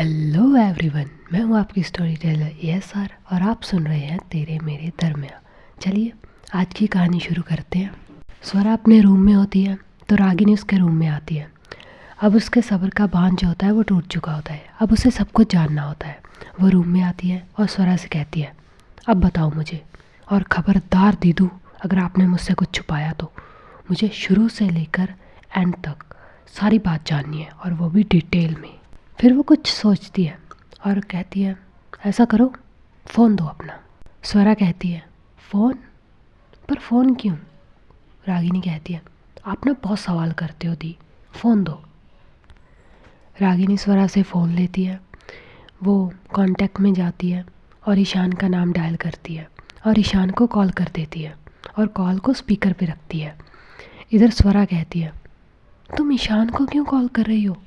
Hello everyone, मैं हूँ आपकी स्टोरी टेलर ESR और आप सुन रहे हैं तेरे मेरे दरमियाँ। चलिए आज की कहानी शुरू करते हैं। स्वरा अपने रूम में होती है तो रागिनी उसके रूम में आती है। अब उसके सब्र का बांध जो होता है वो टूट चुका होता है। अब उसे सब कुछ जानना होता है। वो रूम में आती है और स्वरा से कहती है, अब बताओ मुझे, और ख़बरदार दीदू, अगर आपने मुझसे कुछ छुपाया तो मुझे शुरू से लेकर एंड तक सारी बात जाननी है, और वो भी डिटेल में। फिर वो कुछ सोचती है और कहती है, ऐसा करो, फ़ोन दो अपना। स्वरा कहती है, फ़ोन? पर फ़ोन क्यों? रागिनी कहती है, आप ना बहुत सवाल करते हो दी, फ़ोन दो। रागिनी स्वरा से फ़ोन लेती है। वो कांटेक्ट में जाती है और ईशान का नाम डायल करती है और ईशान को कॉल कर देती है और कॉल को स्पीकर पे रखती है। इधर स्वरा कहती है, तुम ईशान को क्यों कॉल कर रही हो?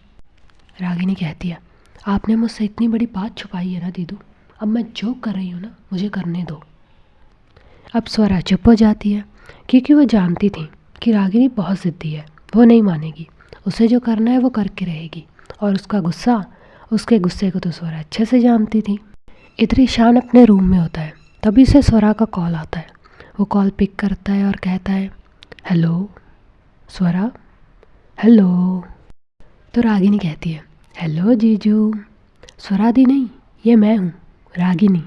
रागिनी कहती है, आपने मुझसे इतनी बड़ी बात छुपाई है ना दीदू, अब मैं जो कर रही हूँ ना मुझे करने दो। अब स्वरा चुप हो जाती है क्योंकि वो जानती थी कि रागिनी बहुत ज़िद्दी है, वो नहीं मानेगी, उसे जो करना है वो करके रहेगी। और उसके गुस्से को तो स्वरा अच्छे से जानती थी। इधर ईशान अपने रूम में होता है, तभी से स्वरा का कॉल आता है। वो कॉल पिक करता है और कहता है, हेलो स्वरा, हेलो। तो रागिनी कहती है, हेलो जीजू। स्वरा दी नहीं, ये मैं हूँ, रागिनी,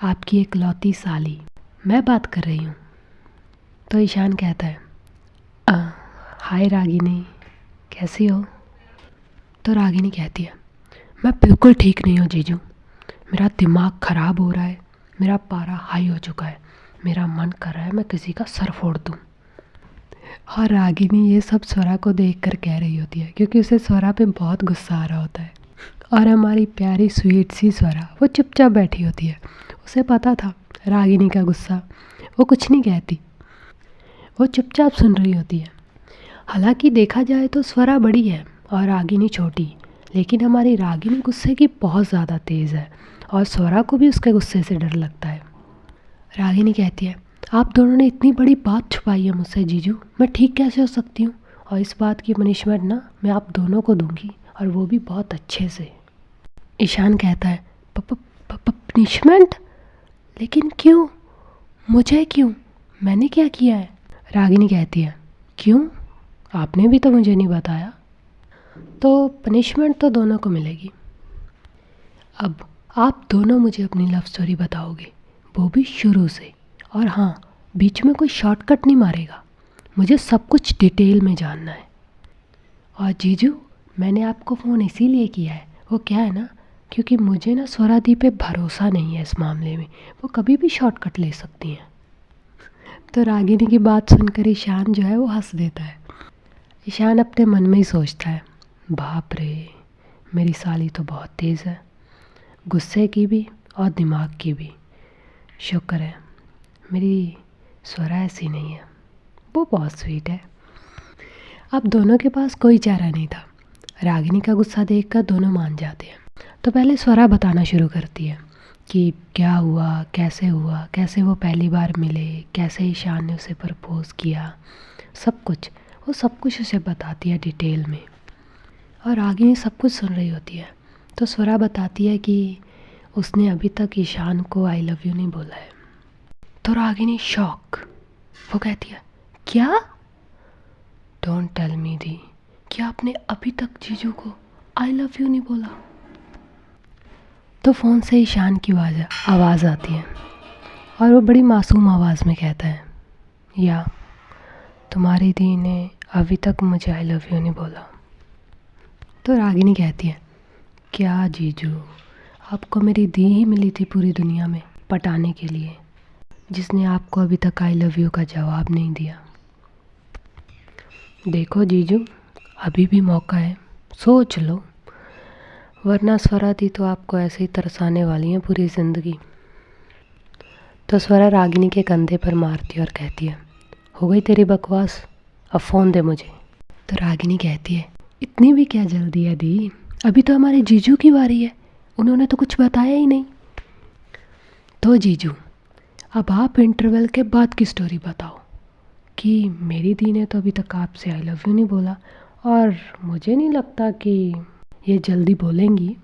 आपकी इकलौती साली, मैं बात कर रही हूँ। तो ईशान कहता है, हाय रागिनी, कैसी हो? तो रागिनी कहती है, मैं बिल्कुल ठीक नहीं हूँ जीजू, मेरा दिमाग ख़राब हो रहा है, मेरा पारा हाई हो चुका है, मेरा मन कर रहा है मैं किसी का सर फोड़ दूँ। और रागिनी ये सब स्वरा को देखकर कह रही होती है क्योंकि उसे स्वरा पे बहुत गुस्सा आ रहा होता है। और हमारी प्यारी स्वीट सी स्वरा वो चुपचाप बैठी होती है। उसे पता था रागिनी का गुस्सा, वो कुछ नहीं कहती, वो चुपचाप सुन रही होती है। हालांकि देखा जाए तो स्वरा बड़ी है और रागिनी छोटी, लेकिन हमारी रागिनी गुस्से की बहुत ज़्यादा तेज़ है और स्वरा को भी उसके गुस्से से डर लगता है। रागिनी कहती है, आप दोनों ने इतनी बड़ी बात छुपाई है मुझसे जीजू, मैं ठीक कैसे हो सकती हूँ? और इस बात की पनिशमेंट ना मैं आप दोनों को दूंगी, और वो भी बहुत अच्छे से। ईशान कहता है, पनिशमेंट? लेकिन क्यों? मुझे क्यों? मैंने क्या किया है? रागिनी कहती है, क्यों? आपने भी तो मुझे नहीं बताया। तो पनिशमेंट तो दोनों को मिलेगी। अब आप दोनों मुझे अपनी लव स्टोरी बताओगे, वो भी शुरू से, और हाँ, बीच में कोई शॉर्टकट नहीं मारेगा, मुझे सब कुछ डिटेल में जानना है। और जीजू, मैंने आपको फ़ोन इसीलिए किया है, वो क्या है ना, क्योंकि मुझे ना स्वरा दी पे भरोसा नहीं है इस मामले में, वो कभी भी शॉर्टकट ले सकती हैं। तो रागिनी की बात सुनकर ईशान जो है वो हंस देता है। ईशान अपने मन में ही सोचता है, बाप रे, मेरी साली तो बहुत तेज़ है, गुस्से की भी और दिमाग की भी। शुक्र है मेरी स्वरा ऐसी नहीं है, वो बहुत स्वीट है। अब दोनों के पास कोई चारा नहीं था। रागिनी का गुस्सा देखकर दोनों मान जाते हैं। तो पहले स्वरा बताना शुरू करती है कि क्या हुआ, कैसे वो पहली बार मिले, कैसे ईशान ने उसे प्रपोज़ किया, सब कुछ, वो सब कुछ उसे बताती है डिटेल में। और रागिनी सब कुछ सुन रही होती है। तो स्वरा बताती है कि उसने अभी तक ईशान को आई लव यू नहीं बोला है। तो रागिनी शॉक, वो कहती है, क्या? डोंट टेल मी दी, क्या आपने अभी तक जीजू को आई लव यू नहीं बोला? तो फ़ोन से ईशान की आवाज़ आती है और वो बड़ी मासूम आवाज़ में कहता है, या तुम्हारी दी ने अभी तक मुझे आई लव यू नहीं बोला। तो रागिनी कहती है, क्या जीजू, आपको मेरी दी ही मिली थी पूरी दुनिया में पटाने के लिए, जिसने आपको अभी तक आई लव यू का जवाब नहीं दिया। देखो जीजू, अभी भी मौका है, सोच लो, वरना स्वरा दी तो आपको ऐसे ही तरसाने वाली हैं पूरी ज़िंदगी। तो स्वरा रागिनी के कंधे पर मारती है और कहती है, हो गई तेरी बकवास, अब फ़ोन दे मुझे। तो रागिनी कहती है, इतनी भी क्या जल्दी है दी, अभी तो हमारे जीजू की बारी है, उन्होंने तो कुछ बताया ही नहीं। तो जीजू, अब आप इंटरवल के बाद की स्टोरी बताओ कि मेरी दी ने तो अभी तक आपसे आई लव यू नहीं बोला, और मुझे नहीं लगता कि ये जल्दी बोलेंगी,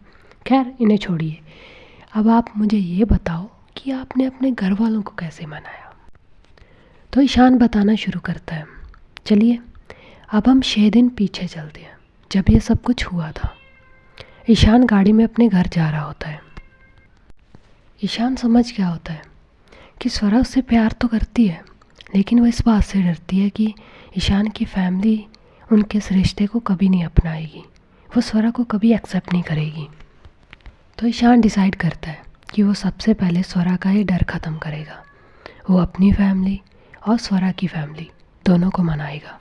खैर इन्हें छोड़िए, अब आप मुझे ये बताओ कि आपने अपने घर वालों को कैसे मनाया। तो ईशान बताना शुरू करता है। चलिए अब हम 6 दिन पीछे चलते हैं, जब ये सब कुछ हुआ था। ईशान गाड़ी में अपने घर जा रहा होता है। ईशान समझ गया होता है कि स्वरा उससे प्यार तो करती है, लेकिन वो इस बात से डरती है कि ईशान की फैमिली उनके इस रिश्ते को कभी नहीं अपनाएगी, वो स्वरा को कभी एक्सेप्ट नहीं करेगी। तो ईशान डिसाइड करता है कि वो सबसे पहले स्वरा का ये डर ख़त्म करेगा। वो अपनी फैमिली और स्वरा की फैमिली दोनों को मनाएगा।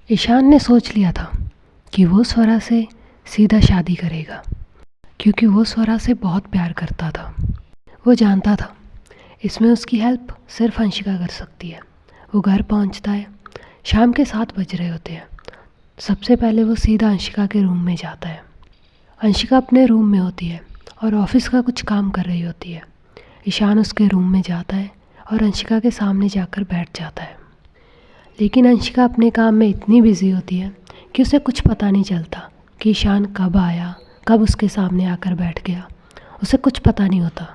ईशान ने सोच लिया था कि वो स्वरा से सीधा शादी करेगा, क्योंकि वो स्वरा से बहुत प्यार करता था। वो जानता था इसमें उसकी हेल्प सिर्फ अंशिका कर सकती है। वो घर पहुंचता है, शाम के 7 बज रहे होते हैं। सबसे पहले वो सीधा अंशिका के रूम में जाता है। अंशिका अपने रूम में होती है और ऑफिस का कुछ काम कर रही होती है। ईशान उसके रूम में जाता है और अंशिका के सामने जाकर बैठ जाता है। लेकिन अंशिका अपने काम में इतनी बिजी होती है कि उसे कुछ पता नहीं चलता कि ईशान कब आया, कब उसके सामने आकर बैठ गया। उसे कुछ पता नहीं होता।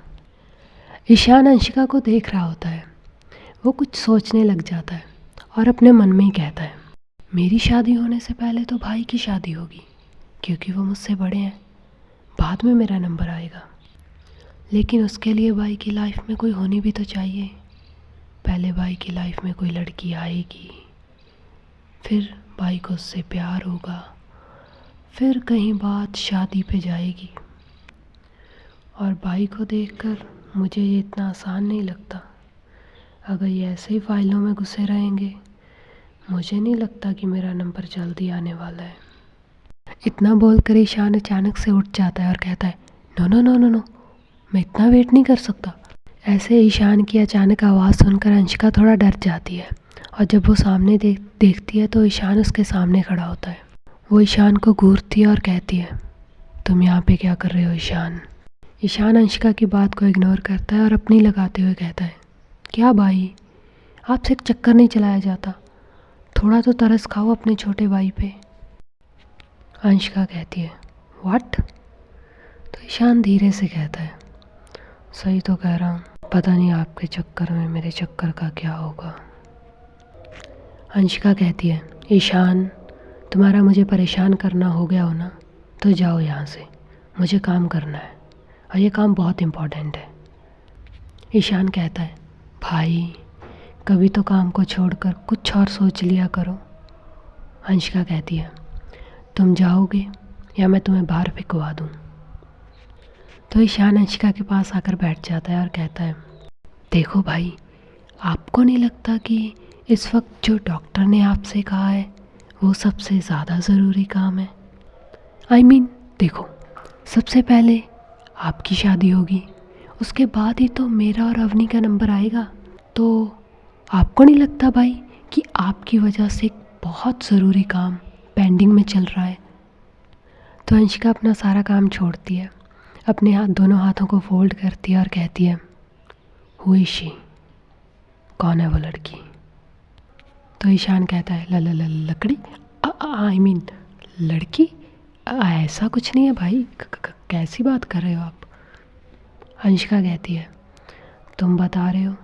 ईशान अंशिका को देख रहा होता है। वो कुछ सोचने लग जाता है और अपने मन में ही कहता है, मेरी शादी होने से पहले तो भाई की शादी होगी, क्योंकि वो मुझसे बड़े हैं। बाद में मेरा नंबर आएगा, लेकिन उसके लिए भाई की लाइफ में कोई होनी भी तो चाहिए। पहले भाई की लाइफ में कोई लड़की आएगी, फिर भाई को उससे प्यार होगा, फिर कहीं बात शादी पे जाएगी। और भाई को देखकर मुझे ये इतना आसान नहीं लगता। अगर ये ऐसे ही फाइलों में घुसे रहेंगे, मुझे नहीं लगता कि मेरा नंबर जल्दी आने वाला है। इतना बोलकर ईशान अचानक से उठ जाता है और कहता है, no no no no no, मैं इतना वेट नहीं कर सकता। ऐसे ईशान की अचानक आवाज़ सुनकर अंशिका थोड़ा डर जाती है, और जब वो सामने देखती है तो ईशान उसके सामने खड़ा होता है। वो ईशान को घूरती है और कहती है, तुम यहाँ पे क्या कर रहे हो ईशान। ईशान अंशिका की बात को इग्नोर करता है और अपनी लगाते हुए कहता है, क्या भाई, आपसे एक चक्कर नहीं चलाया जाता, थोड़ा तो तरस खाओ अपने छोटे भाई पे। अंशिका कहती है, व्हाट। तो ईशान धीरे से कहता है, सही तो कह रहा हूँ, पता नहीं आपके चक्कर में मेरे चक्कर का क्या होगा। अंशिका कहती है, ईशान, तुम्हारा मुझे परेशान करना हो गया हो ना, तो जाओ यहाँ से, मुझे काम करना है और ये काम बहुत इम्पोर्टेंट है। ईशान कहता है, भाई कभी तो काम को छोड़कर कुछ और सोच लिया करो। अंशिका कहती है, तुम जाओगे या मैं तुम्हें बाहर फेंकवा दूँ। तो ईशान अंशिका के पास आकर बैठ जाता है और कहता है, देखो भाई, आपको नहीं लगता कि इस वक्त जो डॉक्टर ने आपसे कहा है वो सबसे ज़्यादा ज़रूरी काम है। I mean, देखो, सबसे पहले आपकी शादी होगी, उसके बाद ही तो मेरा और अवनी का नंबर आएगा। तो आपको नहीं लगता भाई कि आपकी वजह से एक बहुत ज़रूरी काम पेंडिंग में चल रहा है। तो अंशिका अपना सारा काम छोड़ती है, अपने दोनों हाथों को फोल्ड करती है और कहती है, हु इज शी, कौन है वो लड़की। तो ईशान कहता है, लकड़ी, आई मीन लड़की, ऐसा कुछ नहीं है भाई, कैसी बात कर रहे हो आप। अंशिका कहती है, तुम बता रहे हो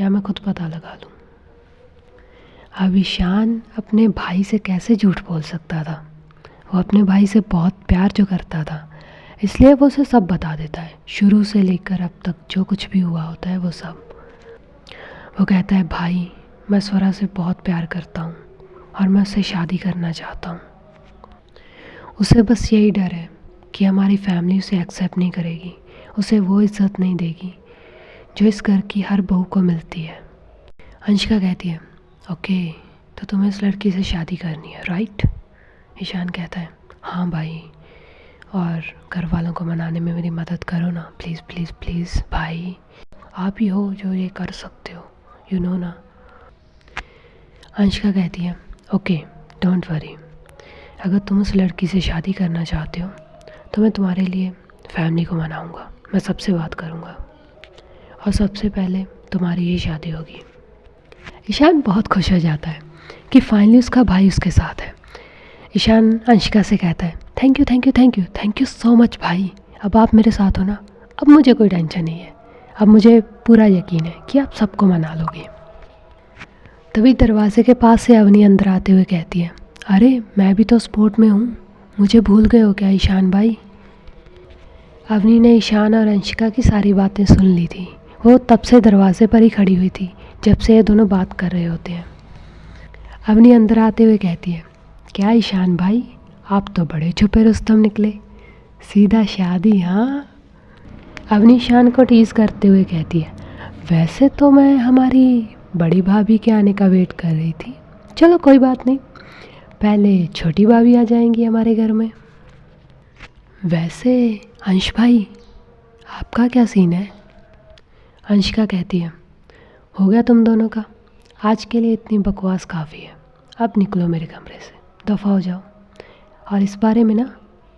या मैं खुद पता लगा लूँ। अब ईशान अपने भाई से कैसे झूठ बोल सकता था। वो अपने भाई से बहुत प्यार जो करता था, इसलिए वो उसे सब बता देता है, शुरू से लेकर अब तक जो कुछ भी हुआ होता है वो सब। वो कहता है, भाई मैं स्वरा से बहुत प्यार करता हूँ और मैं उससे शादी करना चाहता हूँ। उसे बस यही डर है कि हमारी फैमिली उसे एक्सेप्ट नहीं करेगी, उसे वो इज्जत नहीं देगी जो इस घर की हर बहू को मिलती है। अंशिका कहती है, ओके, तो तुम्हें इस लड़की से शादी करनी है, राइट। ईशान कहता है, हाँ भाई, और घर वालों को मनाने में मेरी मदद करो ना, प्लीज़ प्लीज़ प्लीज़ भाई, आप ही हो जो ये कर सकते हो, यू नो ना। अंशिका कहती है, ओके, डोंट वरी, अगर तुम उस लड़की से शादी करना चाहते हो तो मैं तुम्हारे लिए फैमिली को मनाऊंगा, मैं सबसे बात करूंगा और सबसे पहले तुम्हारी ही शादी होगी। ईशान बहुत खुश हो जाता है कि फाइनली उसका भाई उसके साथ है। ईशान अंशिका से कहता है, thank you thank you thank you thank you so much भाई, अब आप मेरे साथ हो ना, अब मुझे कोई टेंशन नहीं है, अब मुझे पूरा यकीन है कि आप सबको मना लोगे। तभी दरवाजे के पास से अवनी अंदर आते हुए कहती है, अरे मैं भी तो स्पोर्ट में हूँ, मुझे भूल गए हो क्या ईशान भाई। अवनी ने ईशान और अंशिका की सारी बातें सुन ली थी। वो तब से दरवाजे पर ही खड़ी हुई थी जब से ये दोनों बात कर रहे होते हैं। अवनी अंदर आते हुए कहती है, क्या ईशान भाई, आप तो बड़े छुपे रुस्तम निकले, सीधा शादी हाँ। अवनी ईशान को टीज़ करते हुए कहती है, वैसे तो मैं हमारी बड़ी भाभी के आने का वेट कर रही थी, चलो कोई बात नहीं, पहले छोटी भाभी आ जाएंगी हमारे घर में। वैसे अंश भाई, आपका क्या सीन है। अंशिका कहती है, हो गया तुम दोनों का, आज के लिए इतनी बकवास काफ़ी है, अब निकलो मेरे कमरे से, दफ़ा हो जाओ, और इस बारे में ना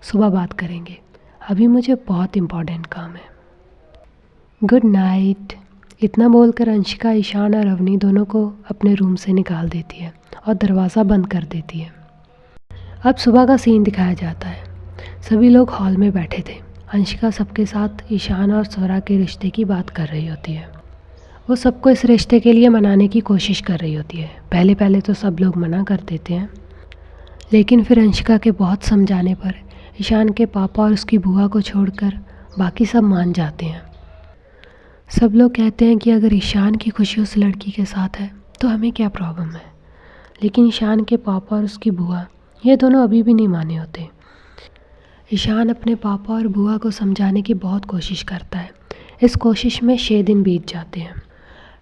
सुबह बात करेंगे, अभी मुझे बहुत इम्पोर्टेंट काम है। Good night. इतना बोलकर अंशिका ईशान और अवनी दोनों को अपने रूम से निकाल देती है और दरवाज़ा बंद कर देती है। अब सुबह का सीन दिखाया जाता है। सभी लोग हॉल में बैठे थे। अंशिका सबके साथ ईशान और स्वरा के रिश्ते की बात कर रही होती है। वो सबको इस रिश्ते के लिए मनाने की कोशिश कर रही होती है। पहले पहले तो सब लोग मना कर देते हैं, लेकिन फिर अंशिका के बहुत समझाने पर ईशान के पापा और उसकी बुआ को छोड़कर बाकी सब मान जाते हैं। सब लोग कहते हैं कि अगर ईशान की खुशी उस लड़की के साथ है तो हमें क्या प्रॉब्लम है, लेकिन ईशान के पापा और उसकी बुआ ये दोनों अभी भी नहीं माने होते। ईशान अपने पापा और बुआ को समझाने की बहुत कोशिश करता है। इस कोशिश में 6 दिन बीत जाते हैं,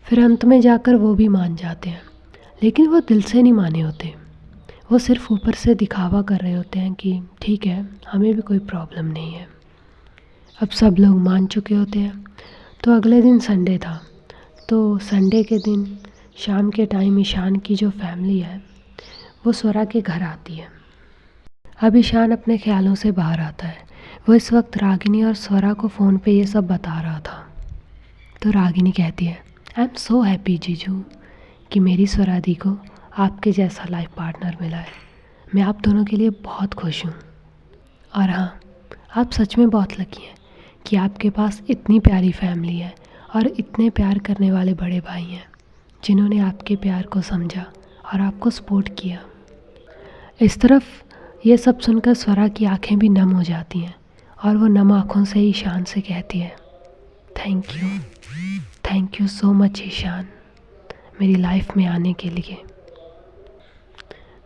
फिर अंत में जाकर वो भी मान जाते हैं, लेकिन वो दिल से नहीं माने होते। वो सिर्फ ऊपर से दिखावा कर रहे होते हैं कि ठीक है, हमें भी कोई प्रॉब्लम नहीं है। अब सब लोग मान चुके होते हैं। तो अगले दिन संडे था, तो संडे के दिन शाम के टाइम ईशान की जो फैमिली है वो स्वरा के घर आती है। अब ईशान अपने ख्यालों से बाहर आता है। वो इस वक्त रागिनी और स्वरा को फ़ोन पे ये सब बता रहा था। तो रागिनी कहती है, आई एम सो हैप्पी जीजू कि मेरी स्वरा दी को आपके जैसा लाइफ पार्टनर मिला है। मैं आप दोनों के लिए बहुत खुश हूँ। और हाँ, आप सच में बहुत लकी हैं कि आपके पास इतनी प्यारी फैमिली है और इतने प्यार करने वाले बड़े भाई हैं जिन्होंने आपके प्यार को समझा और आपको सपोर्ट किया। इस तरफ ये सब सुनकर स्वरा की आंखें भी नम हो जाती हैं और वो नम आँखों से ईशान से कहती है, thank you so much Ishaan, मेरी लाइफ में आने के लिए।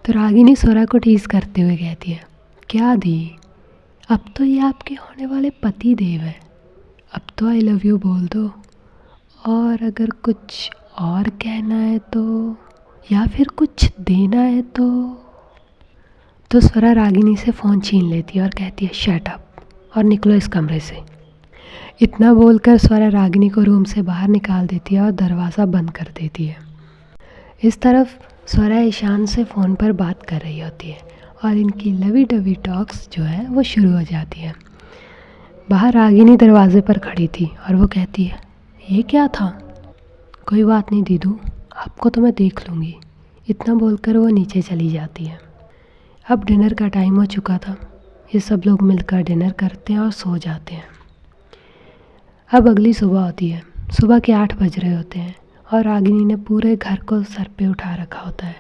तो रागिनी स्वरा को टीज़ करते हुए कहती है, क्या दी, अब तो ये आपके होने वाले पति देव है, अब तो आई लव यू बोल दो, और अगर कुछ और कहना है तो, या फिर कुछ देना है तो स्वरा रागिनी से फ़ोन छीन लेती है और कहती है, शट अप और निकलो इस कमरे से। इतना बोलकर स्वरा रागिनी को रूम से बाहर निकाल देती है और दरवाज़ा बंद कर देती है। इस तरफ स्वरा ईशान से फ़ोन पर बात कर रही होती है और इनकी लवी डवी टॉक्स जो है वो शुरू हो जाती है। बाहर रागिनी दरवाजे पर खड़ी थी और वो कहती है, ये क्या था। कोई बात नहीं दीदू, आपको तो मैं देख लूँगी। इतना बोलकर वो नीचे चली जाती है। अब डिनर का टाइम हो चुका था। ये सब लोग मिलकर डिनर करते हैं और सो जाते हैं। अब अगली सुबह होती है। सुबह के 8 बज रहे होते हैं और रागिनी ने पूरे घर को सर पे उठा रखा होता है,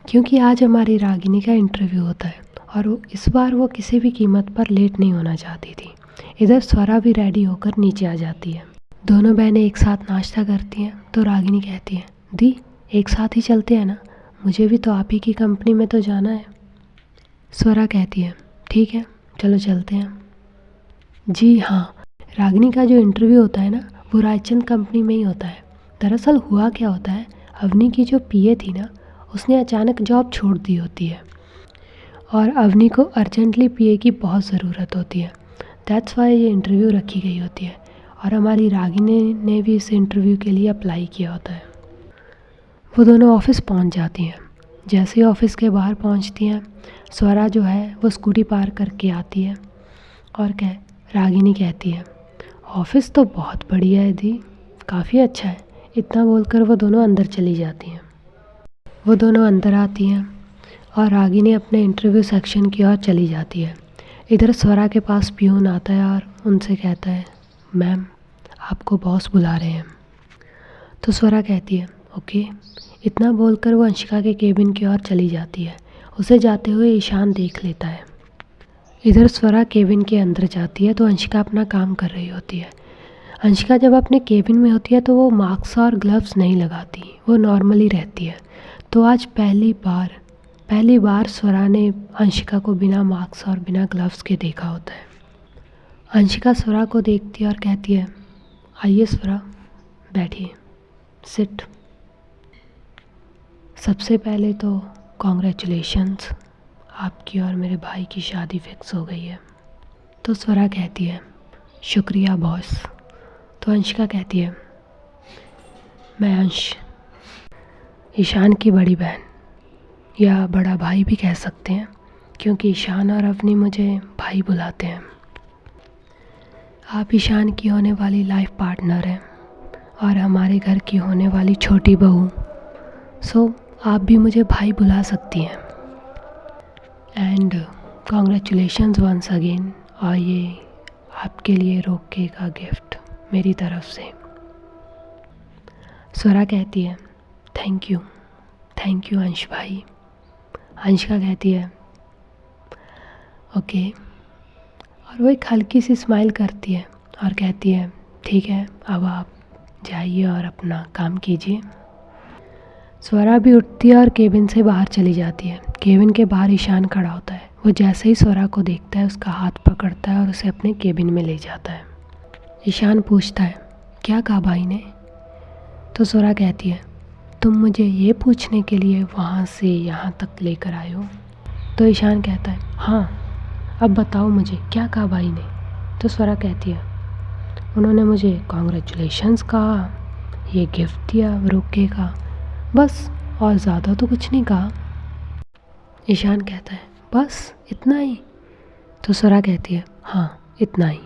क्योंकि आज हमारी रागिनी का इंटरव्यू होता है और इस बार वो किसी भी कीमत पर लेट नहीं होना चाहती थी। इधर स्वरा भी रेडी होकर नीचे आ जाती है। दोनों बहनें एक साथ नाश्ता करती हैं। तो रागिनी कहती है, दी एक साथ ही चलते हैं ना, मुझे भी तो आप ही की कंपनी में तो जाना है। स्वरा कहती है, ठीक है चलो चलते हैं। जी हाँ, रागिनी का जो इंटरव्यू होता है ना वो रायचंद कंपनी में ही होता है। दरअसल हुआ क्या होता है, अवनी की जो पीए थी ना, उसने अचानक जॉब छोड़ दी होती है और अवनी को अर्जेंटली पीए की बहुत ज़रूरत होती है। दैट्स वाई ये इंटरव्यू रखी गई होती है और हमारी रागिनी ने भी इस इंटरव्यू के लिए अप्लाई किया होता है। वो दोनों ऑफिस पहुंच जाती हैं। जैसे ही ऑफिस के बाहर पहुंचती हैं, स्वरा जो है वो स्कूटी पार करके आती है और रागिनी कहती है, ऑफिस तो बहुत बढ़िया है दी, काफ़ी अच्छा है। इतना बोलकर वो दोनों अंदर चली जाती हैं। वो दोनों अंदर आती हैं और रागिनी अपने इंटरव्यू सेक्शन की ओर चली जाती है। इधर स्वरा के पास पियून आता है और उनसे कहता है, मैम आपको बॉस बुला रहे हैं। तो स्वरा कहती है ओके। इतना बोलकर वो अंशिका के केबिन की ओर चली जाती है। उसे जाते हुए ईशान देख लेता है। इधर स्वरा केबिन के अंदर जाती है तो अंशिका अपना काम कर रही होती है। अंशिका जब अपने केबिन में होती है तो वो मास्क और ग्लव्स नहीं लगाती, वो नॉर्मली रहती है। तो आज पहली बार स्वरा ने अंशिका को बिना मास्क और बिना ग्लव्स के देखा होता है। अंशिका स्वरा को देखती है और कहती है, आइए स्वरा, बैठिए, सिट। सबसे पहले तो कॉन्ग्रेचुलेशंस, आपकी और मेरे भाई की शादी फिक्स हो गई है। तो स्वरा कहती है, शुक्रिया बॉस। तो अंशिका कहती है, मैं अंश, ईशान की बड़ी बहन या बड़ा भाई भी कह सकते हैं, क्योंकि ईशान और अवनी मुझे भाई बुलाते हैं। आप ईशान की होने वाली लाइफ पार्टनर हैं और हमारे घर की होने वाली छोटी बहू, सो आप भी मुझे भाई बुला सकती हैं। एंड कॉन्ग्रेचुलेशंस वंस अगेन, और ये आपके लिए रोके का गिफ्ट मेरी तरफ से। स्वरा कहती है, थैंक यू अंश भाई। अंशिका कहती है ओके, और वो एक हल्की सी स्माइल करती है और कहती है, ठीक है, अब आप जाइए और अपना काम कीजिए। स्वरा भी उठती है और केबिन से बाहर चली जाती है। केबिन के बाहर ईशान खड़ा होता है। वो जैसे ही स्वरा को देखता है उसका हाथ पकड़ता है और उसे अपने केबिन में ले जाता है। ईशान पूछता है, क्या कहा भाई ने? तो स्वरा कहती है, तुम मुझे ये पूछने के लिए वहाँ से यहाँ तक लेकर आए हो? तो ईशान कहता है, हाँ, अब बताओ मुझे क्या कहा भाई ने? तो स्वरा कहती है, उन्होंने मुझे कॉन्ग्रेचुलेशंस कहा, ये गिफ्ट दिया रुके का, बस, और ज़्यादा तो कुछ नहीं कहा। ईशान कहता है, बस इतना ही? तो स्वरा कहती है, हाँ इतना ही।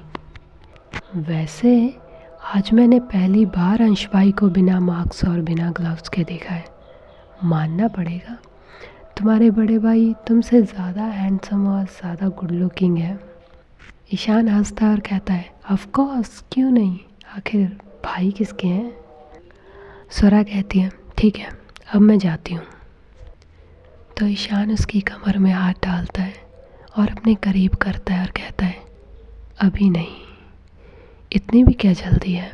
वैसे आज मैंने पहली बार अंश भाई को बिना मास्क और बिना ग्लव्स के देखा है। मानना पड़ेगा, तुम्हारे बड़े भाई तुमसे ज़्यादा हैंडसम और ज़्यादा गुड लुकिंग है। ईशान हंसता है और कहता है, ऑफ कोर्स, क्यों नहीं, आखिर भाई किसके हैं? स्वरा कहती है, ठीक है, अब मैं जाती हूँ। तो ईशान उसकी कमर में हाथ डालता है और अपने करीब करता है और कहता है, अभी नहीं, इतनी भी क्या जल्दी है,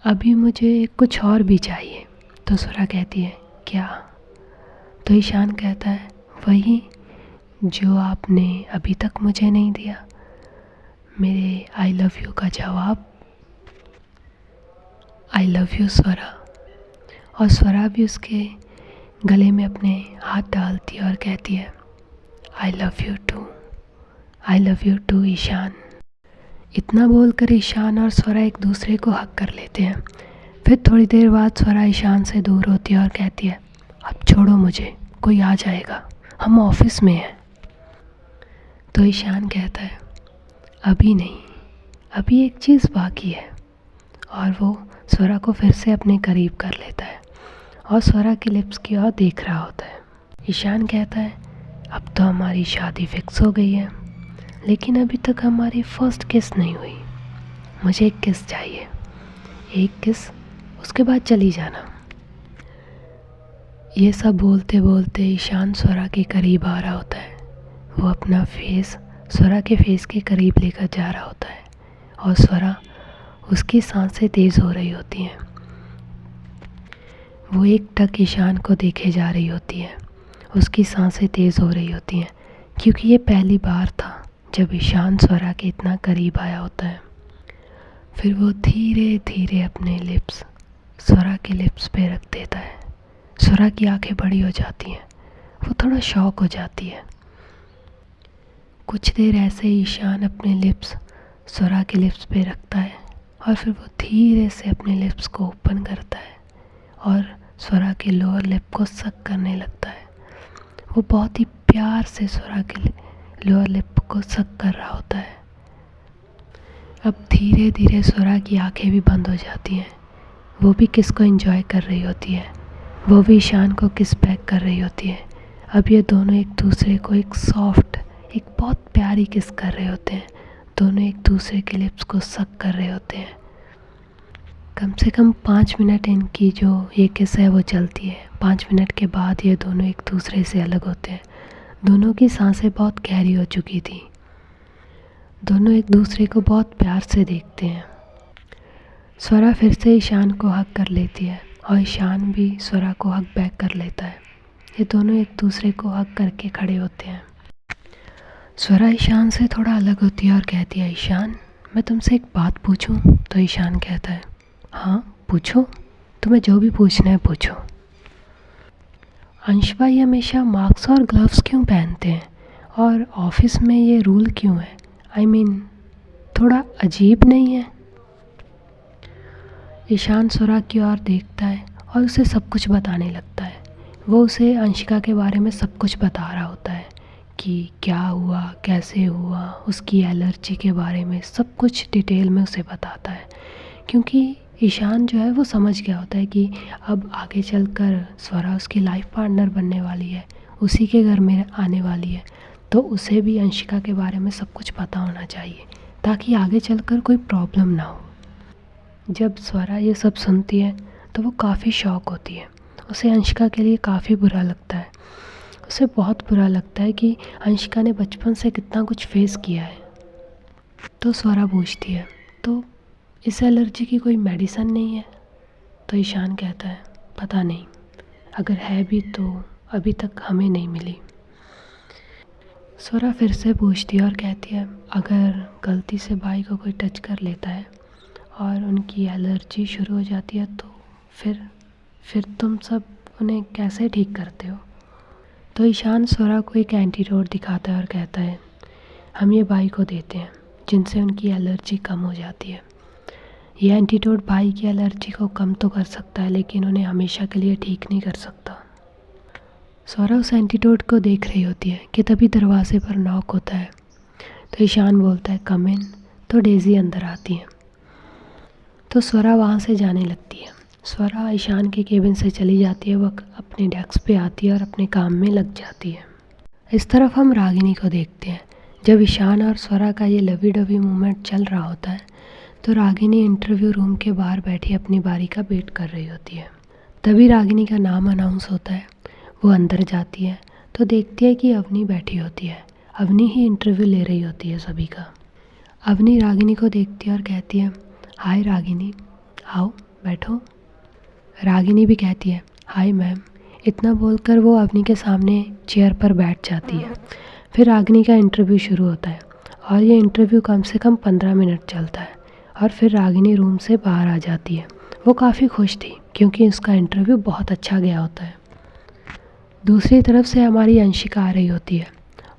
अभी मुझे कुछ और भी चाहिए। तो स्वरा कहती है, क्या? तो ईशान कहता है, वही जो आपने अभी तक मुझे नहीं दिया, मेरे आई लव यू का जवाब। आई लव यू स्वरा। और स्वरा भी उसके गले में अपने हाथ डालती है और कहती है, I love you too Ishaan. इतना बोलकर ईशान और स्वरा एक दूसरे को हक कर लेते हैं। फिर थोड़ी देर बाद स्वरा ईशान से दूर होती है और कहती है, अब छोड़ो मुझे, कोई आ जाएगा, हम ऑफिस में हैं। तो ईशान कहता है, अभी नहीं, अभी एक चीज़ बाकी है। और वो स्वरा को फिर से अपने करीब कर लेता है और स्वरा की लिप्स की ओर देख रहा होता है। ईशान कहता है, अब तो हमारी शादी फिक्स हो गई है, लेकिन अभी तक हमारी फर्स्ट किस नहीं हुई। मुझे एक किस चाहिए, एक किस, उसके बाद चली जाना। ये सब बोलते बोलते ईशान स्वरा के करीब आ रहा होता है। वो अपना फेस स्वरा के फेस के करीब लेकर जा रहा होता है और स्वरा, उसकी सांसें तेज़ हो रही होती हैं। वो एक टक ईशान को देखे जा रही होती है। उसकी सांसें तेज़ हो रही होती हैं क्योंकि ये पहली बार था जब ईशान स्वरा के इतना करीब आया होता है। फिर वो धीरे धीरे अपने लिप्स स्वरा के लिप्स पे रख देता है। स्वरा की आंखें बड़ी हो जाती हैं, वो थोड़ा शॉक हो जाती है। कुछ देर ऐसे ही ईशान अपने लिप्स स्वरा के लिप्स पे रखता है और फिर वो धीरे से अपने लिप्स को ओपन करता है और स्वरा के लोअर लिप को सक करने लगता है। वो बहुत ही प्यार से स्वरा के लोअर लिप को सक कर रहा होता है। अब धीरे धीरे स्वरा की आंखें भी बंद हो जाती हैं। वो भी किस को एंजॉय कर रही होती है, वो भी ईशान को किस बैक कर रही होती है। अब ये दोनों एक दूसरे को एक सॉफ्ट, एक बहुत प्यारी किस कर रहे होते हैं। दोनों एक दूसरे के लिप्स को सक कर रहे होते हैं। कम से कम 5 मिनट इनकी जो ये किस है वो चलती है। 5 मिनट के बाद ये दोनों एक दूसरे से अलग होते हैं। दोनों की सांसें बहुत गहरी हो चुकी थी। दोनों एक दूसरे को बहुत प्यार से देखते हैं। स्वरा फिर से ईशान को हक कर लेती है और ईशान भी स्वरा को हक बैक कर लेता है। ये दोनों एक दूसरे को हक करके खड़े होते हैं। स्वरा ईशान से थोड़ा अलग होती है और कहती है, ईशान मैं तुमसे एक बात पूछूं? तो ईशान कहता है, हाँ पूछो, तुम्हें जो भी पूछना है पूछो। अंश भाई हमेशा मास्क और ग्लव्स क्यों पहनते हैं और ऑफिस में ये रूल क्यों है? I mean, थोड़ा अजीब नहीं है? ईशान स्वरा की ओर देखता है और उसे सब कुछ बताने लगता है। वो उसे अंशिका के बारे में सब कुछ बता रहा होता है कि क्या हुआ, कैसे हुआ, उसकी एलर्जी के बारे में सब कुछ डिटेल में उसे बताता है। क्योंकि ईशान जो है वो समझ गया होता है कि अब आगे चलकर स्वरा उसकी लाइफ पार्टनर बनने वाली है, उसी के घर में आने वाली है, तो उसे भी अंशिका के बारे में सब कुछ पता होना चाहिए ताकि आगे चलकर कोई प्रॉब्लम ना हो। जब स्वरा ये सब सुनती है तो वो काफ़ी शॉक होती है। उसे अंशिका के लिए काफ़ी बुरा लगता है। उसे बहुत बुरा लगता है कि अंशिका ने बचपन से कितना कुछ फेस किया है। तो स्वरा पूछती है, तो इस एलर्जी की कोई मेडिसिन नहीं है? तो ईशान कहता है, पता नहीं, अगर है भी तो अभी तक हमें नहीं मिली। स्वरा फिर से पूछती है और कहती है, अगर गलती से भाई को कोई टच कर लेता है और उनकी एलर्जी शुरू हो जाती है तो फिर तुम सब उन्हें कैसे ठीक करते हो? तो ईशान स्वरा को एक एंटीडोट दिखाता है और कहता है, हम ये भाई को देते हैं जिनसे उनकी एलर्जी कम हो जाती है। ये एंटीडोट भाई की एलर्जी को कम तो कर सकता है लेकिन उन्हें हमेशा के लिए ठीक नहीं कर सकता। स्वरा उस एंटीडोट को देख रही होती है कि तभी दरवाजे पर नॉक होता है। तो ईशान बोलता है, कम इन। तो डेज़ी अंदर आती है। तो स्वरा वहाँ से जाने लगती है। स्वरा ईशान के केबिन से चली जाती है। वह अपने डेस्क पे आती है और अपने काम में लग जाती है। इस तरफ हम रागिनी को देखते हैं। जब ईशान और स्वरा का ये लवी डवी मूवमेंट चल रहा होता है तो रागिनी इंटरव्यू रूम के बाहर बैठी अपनी बारी का वेट कर रही होती है। तभी रागिनी का नाम अनाउंस होता है। वो अंदर जाती है तो देखती है कि अवनी बैठी होती है। अवनी ही इंटरव्यू ले रही होती है सभी का। अवनी रागिनी को देखती है और कहती है, हाय रागिनी, आओ बैठो। रागिनी भी कहती है, हाय मैम। इतना बोलकर वो अवनी के सामने चेयर पर बैठ जाती है। फिर रागिनी का इंटरव्यू शुरू होता है और ये इंटरव्यू कम से कम 15 मिनट चलता है और फिर रागिनी रूम से बाहर आ जाती है। वो काफ़ी खुश थी क्योंकि उसका इंटरव्यू बहुत अच्छा गया होता है। दूसरी तरफ से हमारी अंशिका आ रही होती है।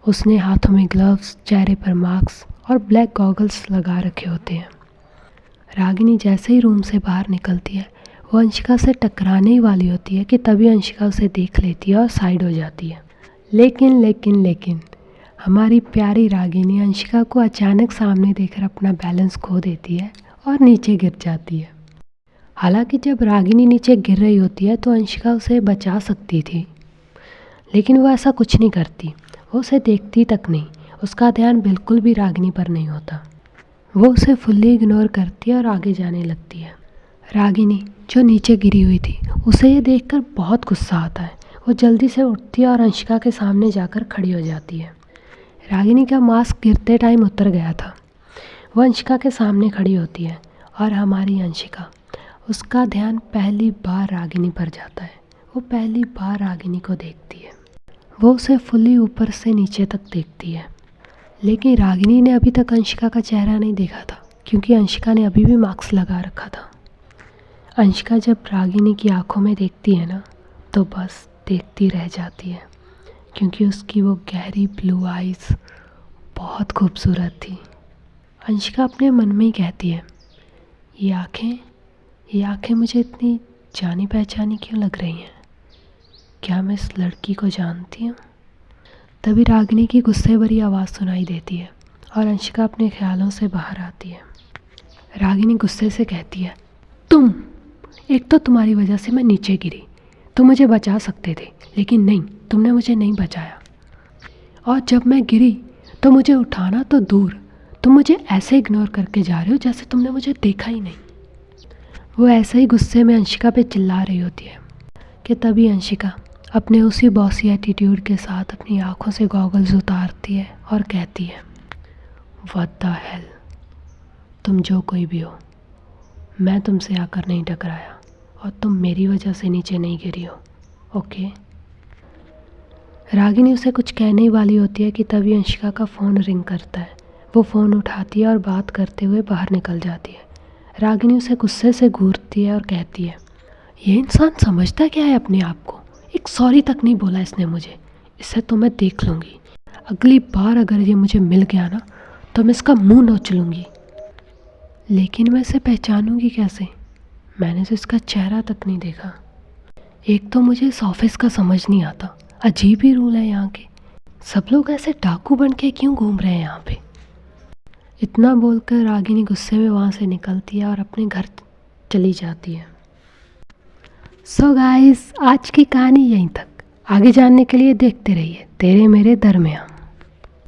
उसने हाथों में ग्लव्स, चेहरे पर मास्क और ब्लैक गॉगल्स लगा रखे होते हैं। रागिनी जैसे ही रूम से बाहर निकलती है वो अंशिका से टकराने ही वाली होती है कि तभी अंशिका उसे देख लेती है और साइड हो जाती है। लेकिन हमारी प्यारी रागिनी अंशिका को अचानक सामने देखकर अपना बैलेंस खो देती है और नीचे गिर जाती है। हालांकि जब रागिनी नीचे गिर रही होती है तो अंशिका उसे बचा सकती थी, लेकिन वो ऐसा कुछ नहीं करती। वो उसे देखती तक नहीं। उसका ध्यान बिल्कुल भी रागिनी पर नहीं होता। वो उसे फुल्ली इग्नोर करती है और आगे जाने लगती है। रागिनी जो नीचे गिरी हुई थी उसे ये देखकर बहुत गुस्सा आता है। वो जल्दी से उठती है और अंशिका के सामने जाकर खड़ी हो जाती है। रागिनी का मास्क गिरते टाइम उतर गया था। वो अंशिका के सामने खड़ी होती है और हमारी अंशिका, उसका ध्यान पहली बार रागिनी पर जाता है। वो पहली बार रागिनी को देखती है। वो उसे फुल्ली ऊपर से नीचे तक देखती है। लेकिन रागिनी ने अभी तक अंशिका का चेहरा नहीं देखा था क्योंकि अंशिका ने अभी भी मास्क लगा रखा था। अंशिका जब रागिनी की आंखों में देखती है ना तो बस देखती रह जाती है क्योंकि उसकी वो गहरी ब्लू आइज़ बहुत खूबसूरत थी। अंशिका अपने मन में ही कहती है, ये आँखें मुझे इतनी जानी पहचानी क्यों लग रही हैं? क्या मैं इस लड़की को जानती हूँ? तभी रागिनी की गुस्से भरी आवाज़ सुनाई देती है और अंशिका अपने ख्यालों से बाहर आती है। रागिनी गुस्से से कहती है, तुम, एक तो तुम्हारी वजह से मैं नीचे गिरी। तुम मुझे बचा सकते थे लेकिन नहीं, तुमने मुझे नहीं बचाया। और जब मैं गिरी तो मुझे उठाना तो दूर, तुम मुझे ऐसे इग्नोर करके जा रहे हो जैसे तुमने मुझे देखा ही नहीं। वो ऐसे ही गुस्से में अंशिका पे चिल्ला रही होती है कि तभी अंशिका अपने उसी बॉसी एटीट्यूड के साथ अपनी आंखों से गॉगल्स उतारती है और कहती है, व्हाट द हेल, तुम जो कोई भी हो, मैं तुमसे आकर नहीं टकराया और तुम मेरी वजह से नीचे नहीं गिरी हो, ओके। रागिनी उसे कुछ कहने ही वाली होती है कि तभी अंशिका का फ़ोन रिंग करता है। वो फ़ोन उठाती है और बात करते हुए बाहर निकल जाती है। रागिनी उसे गुस्से से घूरती है और कहती है, ये इंसान समझता क्या है अपने आप को, एक सॉरी तक नहीं बोला इसने मुझे, इसे तो मैं देख लूँगी, अगली बार अगर ये मुझे मिल गया ना तो मैं इसका मुंह नोच लूँगी। लेकिन मैं इसे पहचानूँगी कैसे, मैंने तो इसका चेहरा तक नहीं देखा। एक तो मुझे इस ऑफिस का समझ नहीं आता, अजीब ही रूल है यहाँ के, सब लोग ऐसे डाकू बन के क्यों घूम रहे हैं यहाँ पे। इतना बोलकर रागिनी गुस्से में वहाँ से निकलती है और अपने घर चली जाती है। सो गाइस, आज की कहानी यहीं तक। आगे जानने के लिए देखते रहिए तेरे मेरे दरमियाँ।